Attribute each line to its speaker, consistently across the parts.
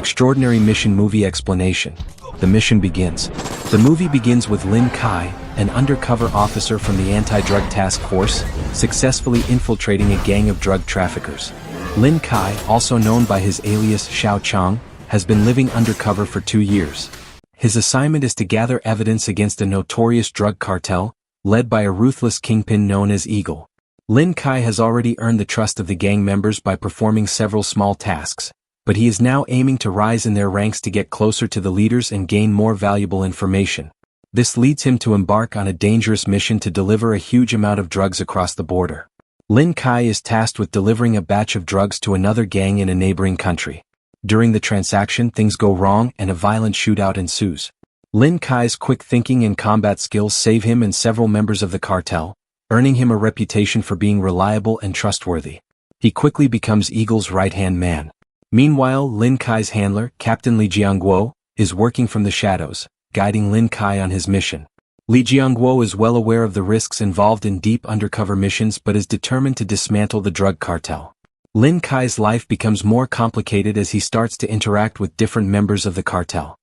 Speaker 1: Extraordinary mission movie explanation. The mission begins. The movie begins with Lin Kai, an undercover officer from the anti-drug task force, successfully infiltrating a gang of drug traffickers. Lin Kai, also known by his alias Xiao Chang, has been living undercover for 2 years. His assignment is to gather evidence against a notorious drug cartel, led by a ruthless kingpin known as Eagle. Lin Kai has already earned the trust of the gang members by performing several small tasks, but he is now aiming to rise in their ranks to get closer to the leaders and gain more valuable information. This leads him to embark on a dangerous mission to deliver a huge amount of drugs across the border. Lin Kai is tasked with delivering a batch of drugs to another gang in a neighboring country. During the transaction, things go wrong and a violent shootout ensues. Lin Kai's quick thinking and combat skills save him and several members of the cartel, earning him a reputation for being reliable and trustworthy. He quickly becomes Eagle's right-hand man. Meanwhile, Lin Kai's handler, Captain Li Jiangguo, is working from the shadows, guiding Lin Kai on his mission. Li Jiangguo is well aware of the risks involved in deep undercover missions but is determined to dismantle the drug cartel. Lin Kai's life becomes more complicated as he starts to interact with different members of the cartel.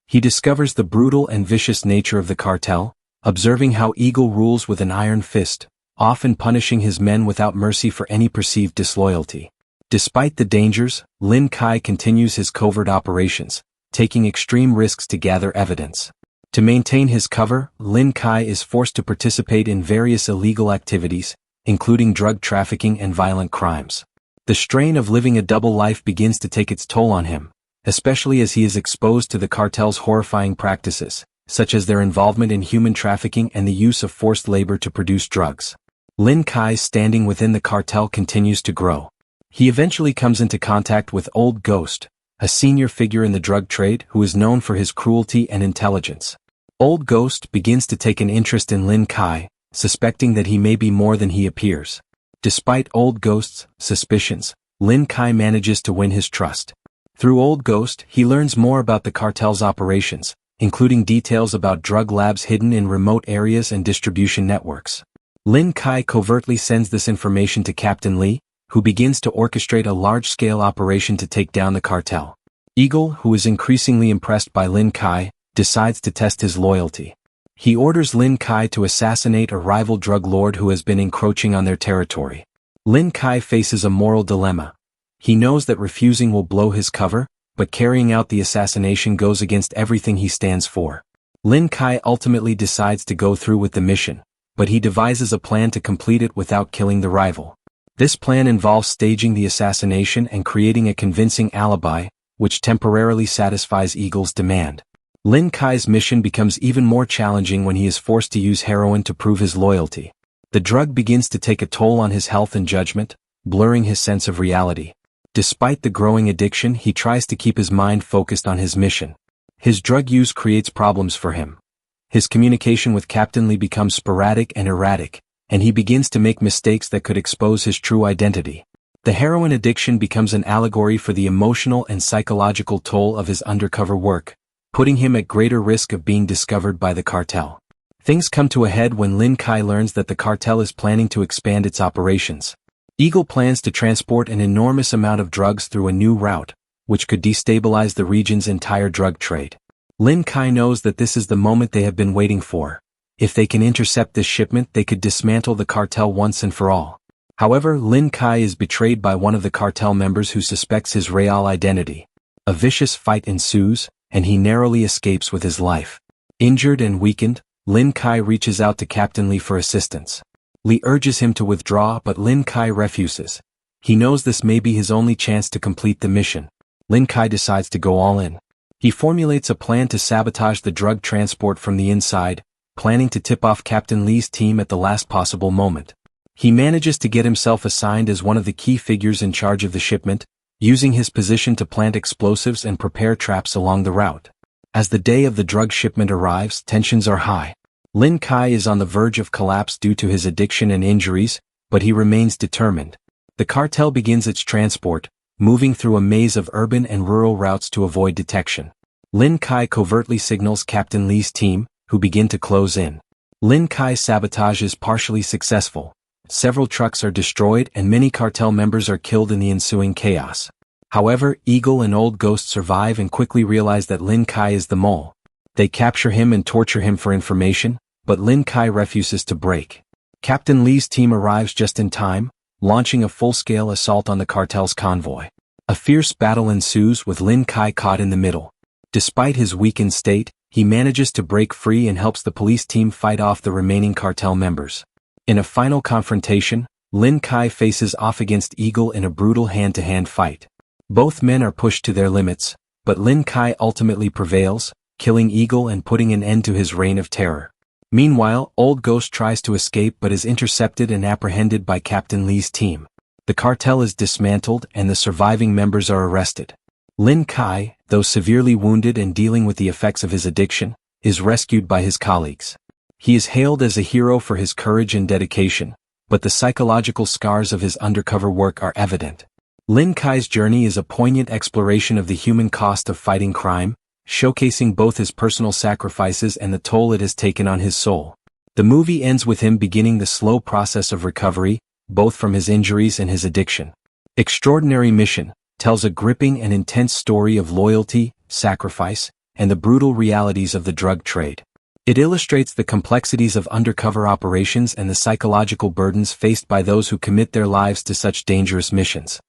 Speaker 1: He discovers the brutal and vicious nature of the cartel, observing how Eagle rules with an iron fist, often punishing his men without mercy for any perceived disloyalty. Despite the dangers, Lin Kai continues his covert operations, taking extreme risks to gather evidence. To maintain his cover, Lin Kai is forced to participate in various illegal activities, including drug trafficking and violent crimes. The strain of living a double life begins to take its toll on him, especially as he is exposed to the cartel's horrifying practices, such as their involvement in human trafficking and the use of forced labor to produce drugs. Lin Kai's standing within the cartel continues to grow. He eventually comes into contact with Old Ghost, a senior figure in the drug trade who is known for his cruelty and intelligence. Old Ghost begins to take an interest in Lin Kai, suspecting that he may be more than he appears. Despite Old Ghost's suspicions, Lin Kai manages to win his trust. Through Old Ghost, he learns more about the cartel's operations, including details about drug labs hidden in remote areas and distribution networks. Lin Kai covertly sends this information to Captain Li, who begins to orchestrate a large-scale operation to take down the cartel. Eagle, who is increasingly impressed by Lin Kai, decides to test his loyalty. He orders Lin Kai to assassinate a rival drug lord who has been encroaching on their territory. Lin Kai faces a moral dilemma. He knows that refusing will blow his cover, but carrying out the assassination goes against everything he stands for. Lin Kai ultimately decides to go through with the mission, but he devises a plan to complete it without killing the rival. This plan involves staging the assassination and creating a convincing alibi, which temporarily satisfies Eagle's demand. Lin Kai's mission becomes even more challenging when he is forced to use heroin to prove his loyalty. The drug begins to take a toll on his health and judgment, blurring his sense of reality. Despite the growing addiction, he tries to keep his mind focused on his mission. His drug use creates problems for him. His communication with Captain Li becomes sporadic and erratic, and he begins to make mistakes that could expose his true identity. The heroin addiction becomes an allegory for the emotional and psychological toll of his undercover work, putting him at greater risk of being discovered by the cartel. Things come to a head when Lin Kai learns that the cartel is planning to expand its operations. Eagle plans to transport an enormous amount of drugs through a new route, which could destabilize the region's entire drug trade. Lin Kai knows that this is the moment they have been waiting for. If they can intercept this shipment, they could dismantle the cartel once and for all. However, Lin Kai is betrayed by one of the cartel members who suspects his real identity. A vicious fight ensues, and he narrowly escapes with his life. Injured and weakened, Lin Kai reaches out to Captain Li for assistance. Li urges him to withdraw, but Lin Kai refuses. He knows this may be his only chance to complete the mission. Lin Kai decides to go all in. He formulates a plan to sabotage the drug transport from the inside, planning to tip off Captain Li's team at the last possible moment. He manages to get himself assigned as one of the key figures in charge of the shipment, using his position to plant explosives and prepare traps along the route. As the day of the drug shipment arrives, tensions are high. Lin Kai is on the verge of collapse due to his addiction and injuries, but he remains determined. The cartel begins its transport, moving through a maze of urban and rural routes to avoid detection. Lin Kai covertly signals Captain Li's team, who begin to close in. Lin Kai's sabotage is partially successful. Several trucks are destroyed and many cartel members are killed in the ensuing chaos. However, Eagle and Old Ghost survive and quickly realize that Lin Kai is the mole. They capture him and torture him for information, but Lin Kai refuses to break. Captain Lee's team arrives just in time, launching a full-scale assault on the cartel's convoy. A fierce battle ensues with Lin Kai caught in the middle. Despite his weakened state, he manages to break free and helps the police team fight off the remaining cartel members. In a final confrontation, Lin Kai faces off against Eagle in a brutal hand-to-hand fight. Both men are pushed to their limits, but Lin Kai ultimately prevails, killing Eagle and putting an end to his reign of terror. Meanwhile, Old Ghost tries to escape but is intercepted and apprehended by Captain Lee's team. The cartel is dismantled and the surviving members are arrested. Lin Kai, though severely wounded and dealing with the effects of his addiction, is rescued by his colleagues. He is hailed as a hero for his courage and dedication, but the psychological scars of his undercover work are evident. Lin Kai's journey is a poignant exploration of the human cost of fighting crime, showcasing both his personal sacrifices and the toll it has taken on his soul. The movie ends with him beginning the slow process of recovery, both from his injuries and his addiction. Extraordinary Mission tells a gripping and intense story of loyalty, sacrifice, and the brutal realities of the drug trade. It illustrates the complexities of undercover operations and the psychological burdens faced by those who commit their lives to such dangerous missions.